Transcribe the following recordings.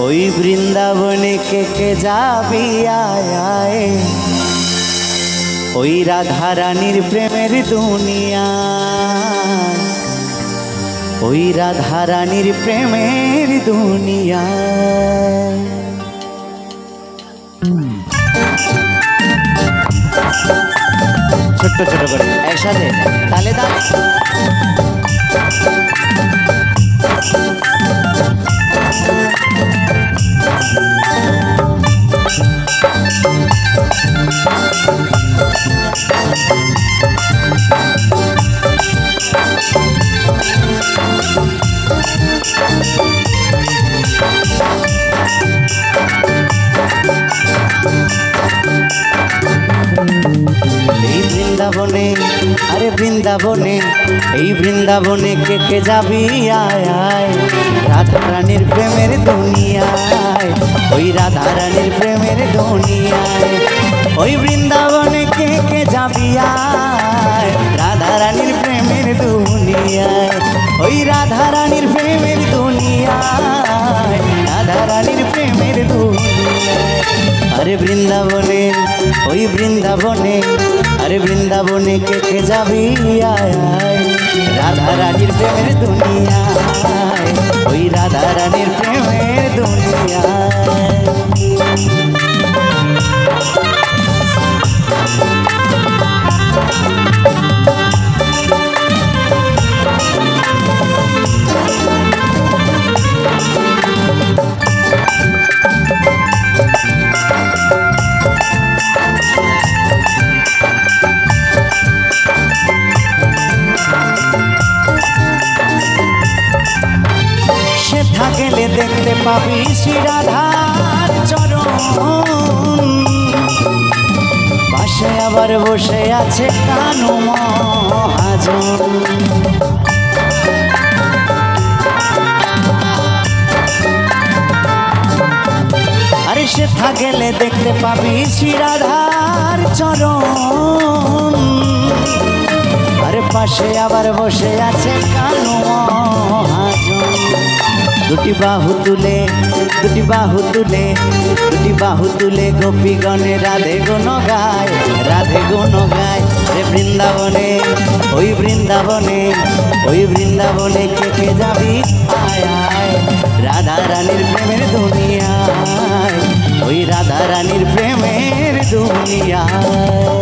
ওই বৃন্দাবনে কে যাবি আয় আয়, ওই রাধা রানীর প্রেমের দুনিয়া, ওই রাধা রানীর প্রেমের দুনিয়া। ছোট্ট ছোট করে একসাথে তালে তালে। এই বৃন্দাবনে, আরে বৃন্দাবনে, এই বৃন্দাবনে কে যাবি আয় আয়, রাধা রানীর প্রেমের দুনিয়ায়, ওই রাধা রানীর প্রেমের দুনিয়ায়। ওই বৃন্দাবনে কে যাবি আয়, রাধা রানীর প্রেমের দুনিয়ায়, ওই রাধা রানীর প্রেমের দুনিয়ায়, রাধা রানীর প্রেমের দুনিয়ায়। আরে বৃন্দাবনে, ওই বৃন্দাবনে, আরে বৃন্দাবনে কে যাবি আয় আয়, রাধা রানীর প্রেমের দুনিয়ায়, ওই রাধা রানীর প্রেমের দুনিয়ায়। গেলে দেখতে পাবি শ্রী রাধার চরণ, পাশে আবার বসে আছে কানু মহাজন। আরে সেথা গেলে দেখতে পাবি শ্রী রাধার চরণ, আরে পাশে আবার বসে আছে কানু মহাজন। দুটি বাহু তুলে, দুটি বাহু তুলে, দুটি বাহু তুলে গোপীগণে রাধে গুণ গায়, রাধে গুণ গায়। রে বৃন্দাবনে, ওই বৃন্দাবনে, ওই বৃন্দাবনে কে যাবি আয় আয়, রাধা রানীর প্রেমের দুনিয়ায়, ওই রাধা রানীর প্রেমের দুনিয়ায়।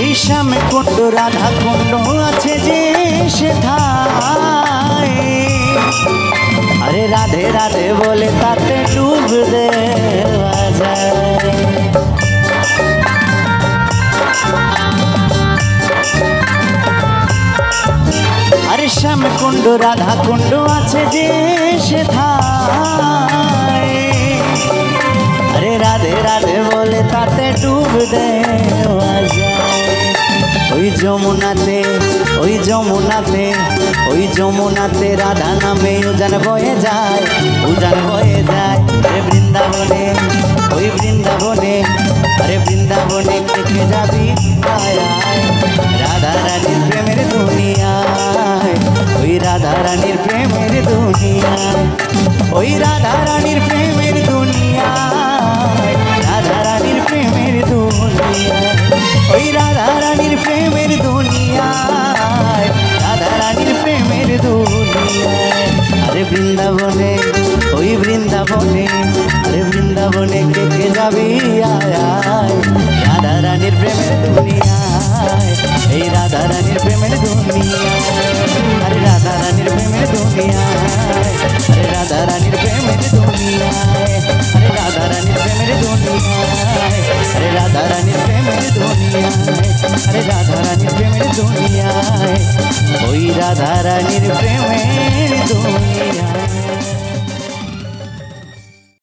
এই শ্যামে কুণ্ড রাধা কুণ্ড আছে যে সেথায়, আরে রাধে রাধে বলে তাতে ডুব দেওয়া যায়। আরে শ্যাম কুণ্ড রাধা কুণ্ড আছে যে সেথায়, আরে রাধে রাধে বলে তাতে ডুব দেওয়া যায়। ওই যমুনাতে, ওই যমুনাতে, ওই যমুনাতে রাধা নামে উজান বয়ে যায়, উজান বয়ে যায়। আরে বৃন্দাবনে, ওই বৃন্দাবনে, আরে বৃন্দাবনে কে যাবি আয় আয়, রাধা রানীর প্রেমের দুনিয়ায়, ওই রাধা রানীর প্রেমের দুনিয়ায়, ওই রাধা রানীর প্রেমের দুনিয়ায়, রাধা রানীর প্রেমের দুনিয়ায়, ওই রাধা রানীর প্রেমের দুনিয়ায়, রাধা রানীর প্রেমের দুনিয়ায়। আরে বৃন্দাবনে, ওই বৃন্দাবনে, আরে বৃন্দাবনে কে যাবি আয় আয়, রাধা রানীর প্রেমের দুনিয়ায়, এই রাধা রানীর প্রেমের দুনিয়ায়, আরে রাধা রানীর প্রেমের দুনিয়ায়, আরে রাধা রানীর প্রেমের দুনিয়ায়, আরে রাধা রানীর প্রেমের দুনিয়ায়, আরে রাধা রানীর প্রেমের দুনিয়ায়, আরে রাধা রানীর প্রেমের দুনিয়ায়, ওই রাধা রানীর প্রেমের দুনিয়ায়।